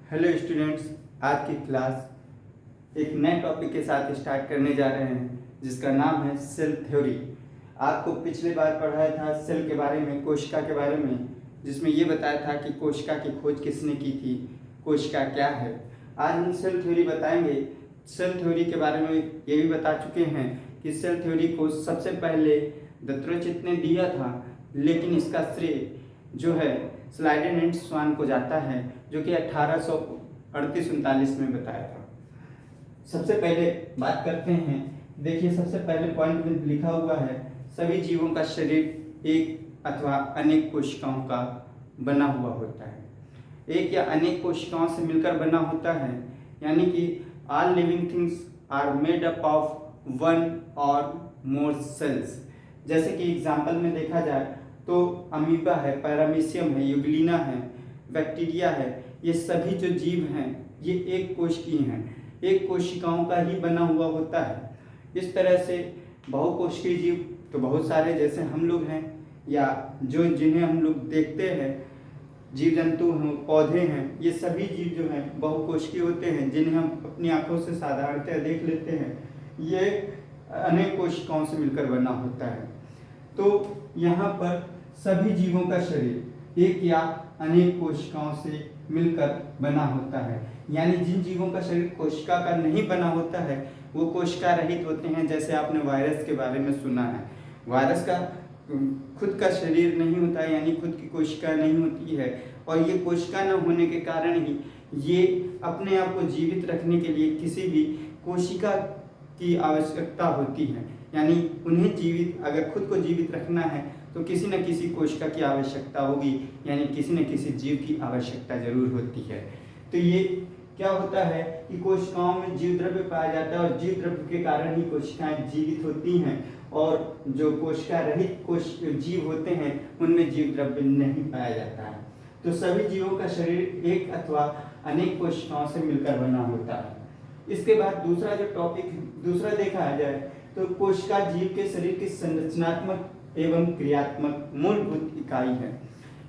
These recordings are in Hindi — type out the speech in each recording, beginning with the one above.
हेलो स्टूडेंट्स, आज की क्लास एक नए टॉपिक के साथ स्टार्ट करने जा रहे हैं जिसका नाम है सेल थ्योरी। आपको पिछले बार पढ़ाया था सेल के बारे में, कोशिका के बारे में, जिसमें ये बताया था कि कोशिका की खोज किसने की थी, कोशिका क्या है। आज हम सेल थ्योरी बताएंगे। सेल थ्योरी के बारे में ये भी बता चुके हैं कि सेल थ्योरी को सबसे पहले दत्रोचित ने दिया था, लेकिन इसका श्रेय जो है स्लाइडेन एंड स्वान को जाता है, जो कि 1838-39 में बताया था। सबसे पहले बात करते हैं। देखिए, सबसे पहले पॉइंट में लिखा हुआ है सभी जीवों का शरीर एक अथवा अनेक कोशिकाओं का बना हुआ होता है। एक या अनेक कोशिकाओं से मिलकर बना होता है, यानी कि all living things are made up of one or more sales. जैसे कि एग्जाम्पल में देखा जाए तो अमीबा है, पैरामीशियम है, यूग्लिना है, बैक्टीरिया है, ये सभी जो जीव हैं ये एक कोशिकीय हैं, एक कोशिकाओं का ही बना हुआ होता है। इस तरह से बहुकोशिकीय जीव तो बहुत सारे, जैसे हम लोग हैं या जो जिन्हें हम लोग देखते हैं, जीव जंतु हैं, पौधे हैं, ये सभी जीव जो हैं बहुकोशिकीय होते हैं, जिन्हें हम अपनी आंखों से साधारणतः देख लेते हैं। ये अनेक कोशिकाओं से मिलकर बना होता है। तो यहाँ पर सभी जीवों का शरीर एक या अनेक कोशिकाओं से मिलकर बना होता है, यानी जिन जीवों का शरीर कोशिका का नहीं बना होता है वो कोशिका रहित होते हैं। जैसे आपने वायरस के बारे में सुना है, वायरस का खुद का शरीर नहीं होता है, यानी खुद की कोशिका नहीं होती है, और ये कोशिका न होने के कारण ही ये अपने आप को जीवित रखने के लिए किसी भी कोशिका की आवश्यकता होती है। यानी उन्हें जीवित, अगर खुद को जीवित रखना है तो किसी न किसी कोशिका की आवश्यकता होगी, यानी किसी न किसी जीव की आवश्यकता जरूर होती है। तो ये क्या होता है कि कोशिकाओं में जीव द्रव्य पाया जाता है, और जीव द्रव्य के कारण ही कोशिकाएं जीवित होती हैं, और जो कोशिका रहित जीव होते हैं उनमें जीव द्रव्य नहीं पाया जाता है। तो सभी जीवों का शरीर एक अथवा अनेक कोशिकाओं से मिलकर बना होता है। इसके बाद दूसरा जो टॉपिक दूसरा देखा जाए तो कोशिका जीव के शरीर की संरचनात्मक एवं क्रियात्मक मूलभूत इकाई है।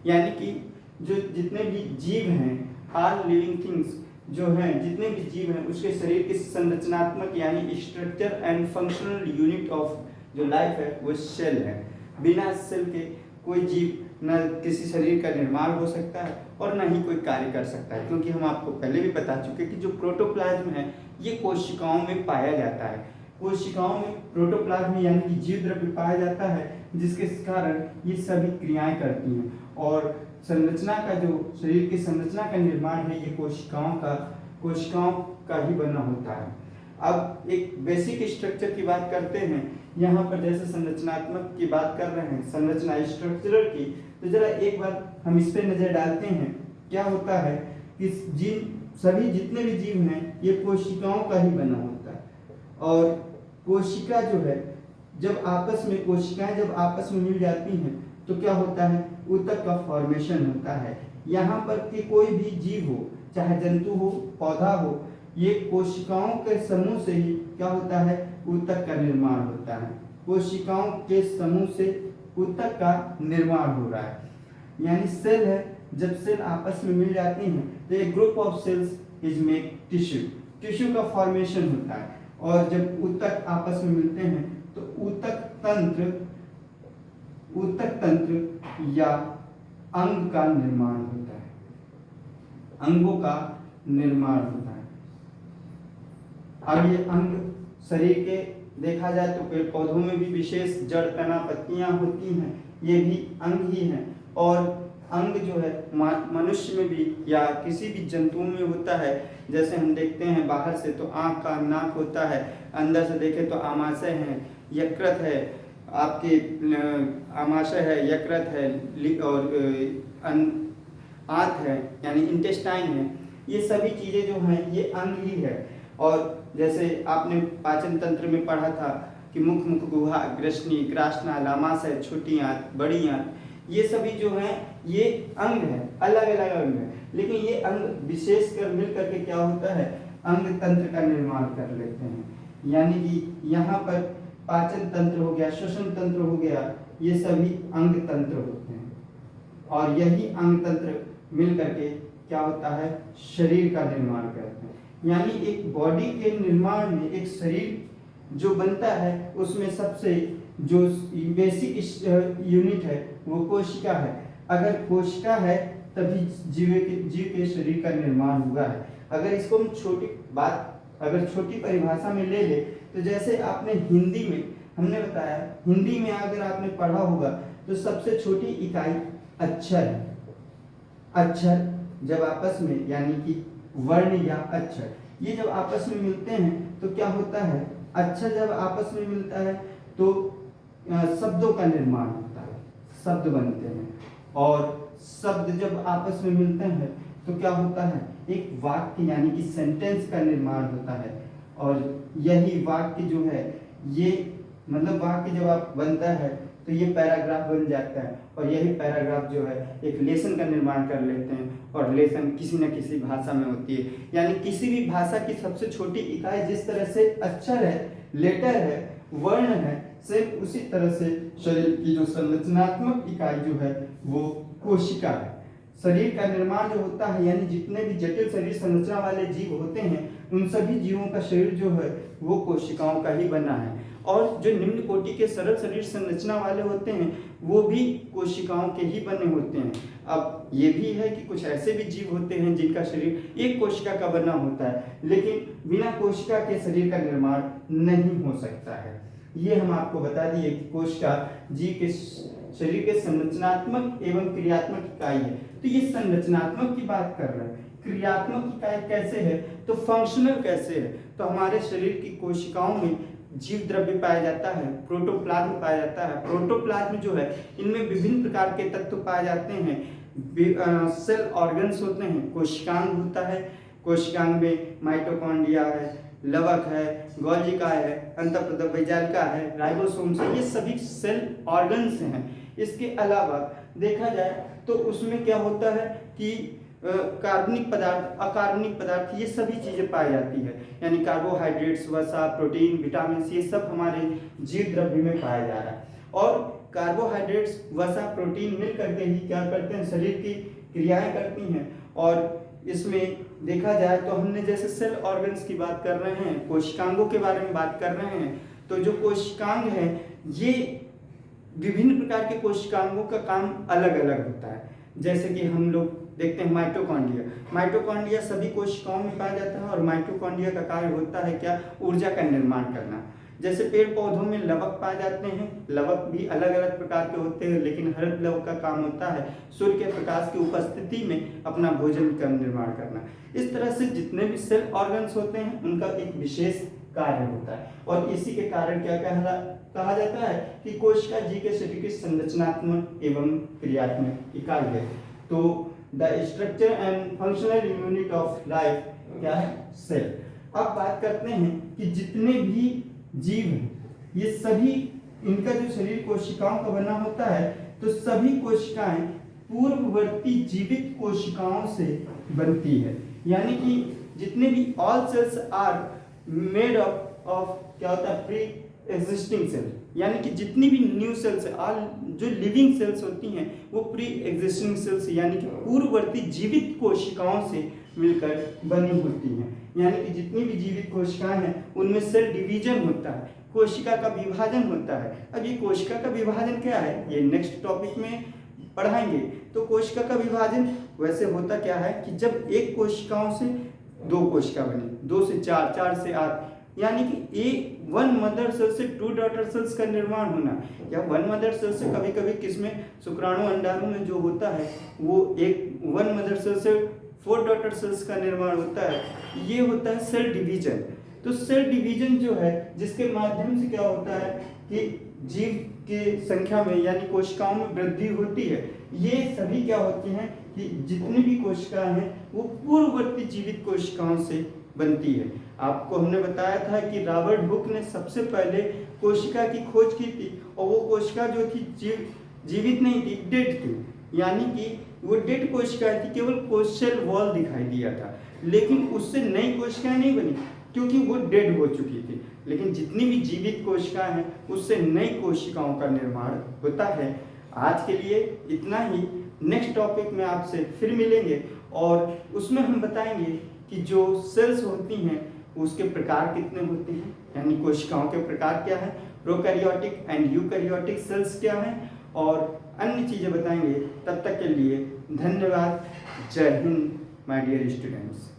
यानी कि जो जितने भी जीव हैं, ऑल लिविंग थिंग्स जो हैं, जितने भी जीव हैं, उसके शरीर की संरचनात्मक यानी structure and functional unit of जो लाइफ है वो सेल है। बिना सेल के कोई जीव न किसी शरीर का निर्माण हो सकता है और न ही कोई कार्य कर सकता है, क्योंकि हम आपको पहले भी बता चुके कि जो प्रोटोप्लाज्म है ये कोशिकाओं में पाया जाता है। कोशिकाओं में प्रोटोप्लाज्म यानी कि जीव द्रव्य पाया जाता है, जिसके कारण ये सभी क्रियाएं करती हैं, और संरचना का जो शरीर की संरचना का निर्माण है ये कोशिकाओं का ही बना होता है। अब एक बेसिक स्ट्रक्चर की बात करते हैं। यहाँ पर जैसे संरचनात्मक की बात कर रहे हैं, संरचना स्ट्रक्चरल की, तो जरा एक बार हम इस पे नजर डालते हैं। क्या होता है कि सभी जितने भी जीव हैं ये कोशिकाओं का ही बना होता है, और कोशिका जो है कोशिकाएं जब आपस में मिल जाती हैं तो क्या होता है, ऊतक का फॉर्मेशन होता है। यहाँ पर कि कोई भी जीव हो, चाहे जंतु हो, पौधा हो, ये कोशिकाओं के समूह से ही क्या होता है, ऊतक का निर्माण होता है। कोशिकाओं के समूह से ऊतक का निर्माण हो रहा है। यानी सेल है, जब सेल आपस में मिल जाती हैं तो एक group of cells is make tissue का फॉर्मेशन होता है, और जब ऊतक आपस में मिलते हैं तो ऊतक तंत्र या अंग का निर्माण होता है, अंगों का निर्माण होता है। अब ये अंग शरीर के देखा जाए तो पेड़ पौधों में भी विशेष जड़, तना, पत्तियां होती हैं, ये भी अंग ही हैं। और अंग जो है मनुष्य में भी या किसी भी जंतु में होता है। जैसे हम देखते हैं बाहर से तो आँख का नाक होता है, अंदर से देखें तो आमाशय है, यकृत है, आपके आमाशय है, यकृत है, और आंत है यानी इंटेस्टाइन है। ये सभी चीज़ें जो हैं ये अंग ही है। और जैसे आपने पाचन तंत्र में पढ़ा था कि मुख, गुहा, ग्रसनी, ग्रासना, लामाशय, छोटी आंत, बड़ी आंत, ये सभी जो हैं ये अंग है, अलग अलग अंग है, लेकिन ये अंग विशेष कर मिल करके क्या होता है, अंग तंत्र का निर्माण कर लेते हैं। यानी कि यहाँ पर पाचन तंत्र हो गया, श्वसन तंत्र हो गया, ये सभी अंग तंत्र होते हैं, और यही अंग तंत्र मिल करके क्या होता है, शरीर का निर्माण करते हैं। यानी एक बॉडी के निर्माण में एक शरीर जो बनता है उसमें सबसे जो बेसिक यूनिट है वो कोशिका है। अगर कोशिका है तभी जीव के शरीर का निर्माण हुआ है। अगर इसको हम छोटी परिभाषा में ले ले तो जैसे आपने हिंदी में हमने बताया, हिंदी में अगर आपने पढ़ा होगा तो सबसे छोटी इकाई अक्षर है। अक्षर जब आपस में यानी कि वर्ण या अक्षर ये जब आपस में मिलते हैं तो क्या होता है, अक्षर जब आपस में मिलता है तो शब्दों का निर्माण होता है, शब्द बनते हैं। और शब्द जब आपस में मिलते हैं तो क्या होता है, एक वाक्य यानी कि सेंटेंस का निर्माण होता है। और यही वाक्य जो है ये मतलब वाक्य जब आप बनता है तो ये पैराग्राफ बन जाता है। और यही पैराग्राफ जो है एक लेसन का निर्माण कर लेते हैं। और लेसन किसी न किसी भाषा में होती है। यानी किसी भी भाषा की सबसे छोटी इकाई जिस तरह से अक्षर है, लेटर है, वर्ण है, सेम उसी तरह से शरीर की जो संरचनात्मक इकाई जो है वो कोशिका है। शरीर का निर्माण जो होता है यानी जितने भी जटिल शरीर संरचना वाले जीव होते हैं उन सभी जीवों का शरीर जो है वो कोशिकाओं का ही बना है। और जो निम्न कोटि के सरल शरीर संरचना वाले होते हैं वो भी कोशिकाओं के ही बने होते हैं। अब ये भी है कि कुछ ऐसे भी जीव होते हैं जिनका शरीर एक कोशिका का बना होता है, लेकिन बिना कोशिका के शरीर का निर्माण नहीं हो सकता है। ये हम आपको बता दिए कि कोशिका जीव के शरीर के संरचनात्मक एवं क्रियात्मक इकाई है। तो ये संरचनात्मक की बात कर रहे हैं, क्रियात्मक इकाई कैसे है तो फंक्शनल कैसे है। तो हमारे शरीर की कोशिकाओं में जीव द्रव्य पाया जाता है, प्रोटोप्लाज्म पाया जाता है। प्रोटोप्लाज्म जो है इनमें विभिन्न प्रकार के तत्व पाए जाते हैं। सेल ऑर्गन्स होते हैं, कोशिकांग होता है, कोशिकांग में माइटोकॉन्ड्रिया है, लवक है, गोल्जिका है, अंतःप्रदवैजालिका है, राइबोसोम्स है, ये सभी सेल ऑर्गन्स हैं। इसके अलावा देखा जाए तो उसमें क्या होता है कि कार्बनिक पदार्थ, अकार्बनिक पदार्थ, ये सभी चीजें पाई जाती है। यानी कार्बोहाइड्रेट्स, वसा, प्रोटीन, विटामिन, ये सब हमारे जीव द्रव्य में पाया जा रहा है। और कार्बोहाइड्रेट्स, वसा, प्रोटीन मिल करके ही क्या करते हैं, शरीर की क्रियाएं करती हैं। और इसमें देखा जाए तो हमने जैसे सेल ऑर्गन्स की बात कर रहे हैं, कोशिकांगों के बारे में बात कर रहे हैं, तो जो कोशिकांग है ये विभिन्न प्रकार के कोशिकांगों का काम अलग अलग होता है। जैसे कि हम लोग देखते हैं माइटोकॉन्ड्रिया, माइटोकॉन्ड्रिया सभी कोशिकाओं में पाया जाता है। और माइटोकॉन्ड्रिया का कार्य होता है क्या, ऊर्जा का निर्माण करना। जैसे पेड़ पौधों में लवक पाए जाते हैं, लवक भी अलग अलग प्रकार के होते हैं, लेकिन हर लवक का काम होता है सूर्य के प्रकाश की उपस्थिति में अपना भोजन का निर्माण करना। इस तरह से जितने भी सेल ऑर्गन्स होते हैं उनका एक विशेष कार्य होता है। और इसी के कारण क्या कहा जाता है कि कोशिका जीव के शरीर की संरचनात्मक एवं क्रियात्मक इकाई है। तो the structure and functional unit of life क्या है, सेल। अब बात करते हैं कि जितने भी जीव हैं ये सभी, इनका जो शरीर कोशिकाओं का बना होता है तो सभी कोशिकाएं पूर्ववर्ती जीवित कोशिकाओं से बनती है। यानी कि जितने भी all cells are made of क्या होता है, प्री एग्जिस्टिंग सेल। यानी कि जितनी भी न्यू सेल्स है, ऑल जो लिविंग सेल्स होती हैं वो प्री एग्जिस्टिंग सेल्स यानी कि पूर्ववर्ती जीवित कोशिकाओं से मिलकर बनी होती हैं। यानी कि जितनी भी जीवित कोशिकाएं हैं उनमें सेल डिवीजन होता है, कोशिका का विभाजन होता है। अब ये कोशिका का विभाजन क्या है ये नेक्स्ट टॉपिक में पढ़ाएंगे। तो कोशिका का विभाजन वैसे होता क्या है कि जब एक कोशिकाओं से दो कोशिका बनी, 2 से 4, 4 से 8, यानी कि वन मदर सेल से 2 डॉटर सेल्स का निर्माण होना। या वन मदर सेल से कभी कभी किसमें शुक्राणु अंडाणु में जो होता है वो एक वन मदर सेल से 4 डॉटर सेल्स का निर्माण होता है। ये होता है सेल डिवीजन। तो सेल डिवीजन जो है जिसके माध्यम से क्या होता है कि जीव के संख्या में यानी कोशिकाओं में वृद्धि होती है। ये सभी क्या होती हैं कि जितनी भी कोशिकाएं हैं वो पूर्ववर्ती जीवित कोशिकाओं से बनती है। आपको हमने बताया था कि रॉबर्ट हुक ने सबसे पहले कोशिका की खोज की थी और वो कोशिका जो थी जीवित नहीं थी, डेड थी। यानी कि वो डेड कोशिकाएं थी, केवल कोशियल वॉल दिखाई दिया था, लेकिन उससे नई कोशिकाएं नहीं बनी क्योंकि वो डेड हो चुकी थी। लेकिन जितनी भी जीवित कोशिकाएं हैं उससे नई कोशिकाओं का निर्माण होता है। आज के लिए इतना ही, नेक्स्ट टॉपिक में आपसे फिर मिलेंगे और उसमें हम बताएंगे कि जो सेल्स होती हैं उसके प्रकार कितने होते हैं, यानी कोशिकाओं के प्रकार क्या है, प्रोकैरियोटिक एंड यूकैरियोटिक सेल्स क्या हैं, और अन्य चीज़ें बताएंगे। तब तक के लिए धन्यवाद। जय हिंद माय डियर स्टूडेंट्स।